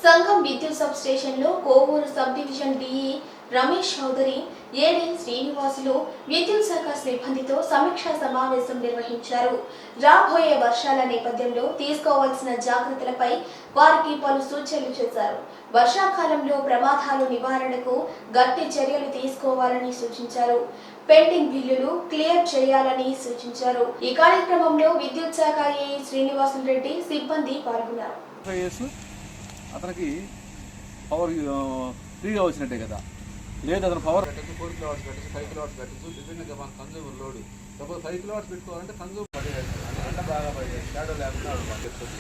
సంఘం విద్యుత్ సబ్ స్టేషన్లో Kovur sub division DE Ramesh Chowdary, AD Srinivasulu విద్యుత్ శాఖ సిబ్బందితో సమీక్షా సమావేశం నిర్వహించారు. రాబోయే వర్షాల నేపథ్యంలో తీసుకోవాల్సిన జాగ్రత్తలపై వారికి పలు సూచనలు చేశారు. వర్షాకాలంలో ప్రమాదాలు నివారణకు గట్టి చర్యలు తీసుకోవాలని సూచించారు. పెండింగ్ బిల్లులు క్లియర్ చేయాలని సూచించారు. ఈ కార్యక్రమంలో విద్యుత్ శాఖ ఏఈ శ్రీనివాసులు రెడ్డి సిబ్బంది పాల్గొన్నారు. అతనికి పవర్ ఫ్రీగా వచ్చినట్టే కదా, లేదు అతను పవర్ పెట్టచ్చు, 4 కిలోవాట్స్ పెట్టచ్చు, 5 కిలోవాట్స్ పెట్టచ్చు, డిపెండ్గా మన కన్జ్యూమర్ లోడ్. సపోజ్ 5 కిలోవాట్స్ పెట్టుకోవాలంటే కన్జ్యూమర్ అంటే బాగా పడేది షాడో లేకుండా చెప్తుంది.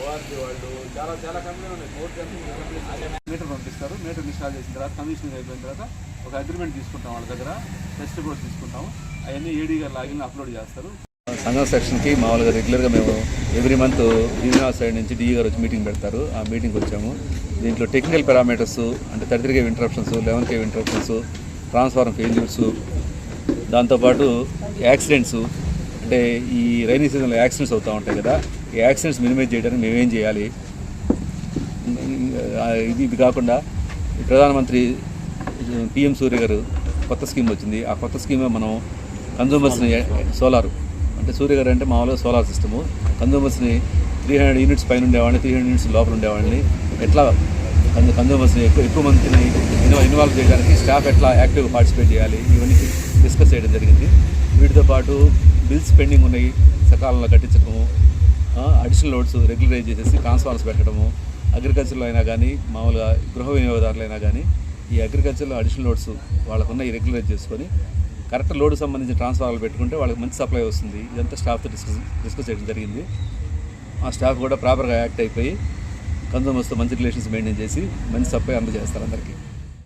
ఓఆర్జీ వాళ్ళు చాలా కంపెనీలు ఉన్నాయి, 4 కంపెనీలు మీటర్ పంపిస్తారు. మీటర్ ఇన్స్టాల్ చేసిన తర్వాత కమిషనింగ్ అయిపోయిన తర్వాత ఒక అగ్రిమెంట్ తీసుకుంటాం, వాళ్ళ దగ్గర టెస్ట్ కూడా తీసుకుంటాము. అవన్నీ ఏడీ గారు లాగిన్ అప్లోడ్ చేస్తారు. సంఘం సెక్షన్కి మామూలుగా రెగ్యులర్గా మేము ఎవ్రీ మంత్ యూనివర్స్ సైడ్ నుంచి డిఈ గారు వచ్చి మీటింగ్ పెడతారు. ఆ మీటింగ్కి వచ్చాము. దీంట్లో టెక్నికల్ పారామీటర్స్ అంటే 33 kV interruptions, 11 kV interruptions, transformer failures, దాంతోపాటు యాక్సిడెంట్స్ అంటే ఈ రైనీ సీజన్లో యాక్సిడెంట్స్ అవుతూ ఉంటాయి కదా, ఈ యాక్సిడెంట్స్ మినిమైజ్ చేయడానికి మేమేం చేయాలి. ఇది కాకుండా ప్రధానమంత్రి పిఎం సూర్య గారు కొత్త స్కీమ్ వచ్చింది. ఆ కొత్త స్కీమే మనం కన్జ్యూమర్స్ని సోలార్ అంటే సూర్య గారు అంటే మామూలుగా సోలార్ సిస్టము కన్జ్యూమర్స్ని 300 యూనిట్స్ పైన ఉండేవాడిని, 300 యూనిట్స్ లోపల ఉండేవాడిని ఎట్లా కన్జ్యూమర్స్ని ఎక్కువ మందిని ఇన్వాల్వ్ చేయడానికి స్టాఫ్ ఎట్లా యాక్టివ్గా పార్టిసిపేట్ చేయాలి, ఇవన్నీ డిస్కస్ చేయడం జరిగింది. వీటితో పాటు బిల్స్ పెండింగ్ ఉన్నాయి సకాలంలో కట్టించడము, అడిషనల్ లోడ్స్ రెగ్యులరైజ్ చేసేసి ట్రాన్స్ఫార్మర్స్ పెట్టడము, అగ్రికల్చర్లో అయినా కానీ మామూలుగా గృహ వినియోగదారులైనా కానీ ఈ అగ్రికల్చర్లో అడిషనల్ లోడ్స్ వాళ్ళకున్న ఈ రెగ్యులరైజ్ చేసుకొని కరెక్ట్ లోడ్ సంబంధించిన ట్రాన్స్ఫార్మర్లు పెట్టుకుంటే వాళ్ళకి మంచి సప్లై వస్తుంది. ఇదంతా స్టాఫ్తో డిస్కస్ చేయడం జరిగింది. ఆ స్టాఫ్ కూడా ప్రాపర్గా యాక్ట్ అయిపోయి కన్జ్యూమర్స్తో మంచి రిలేషన్స్ మెయింటైన్ చేసి మంచి సప్లై అందజేస్తారు అందరికీ.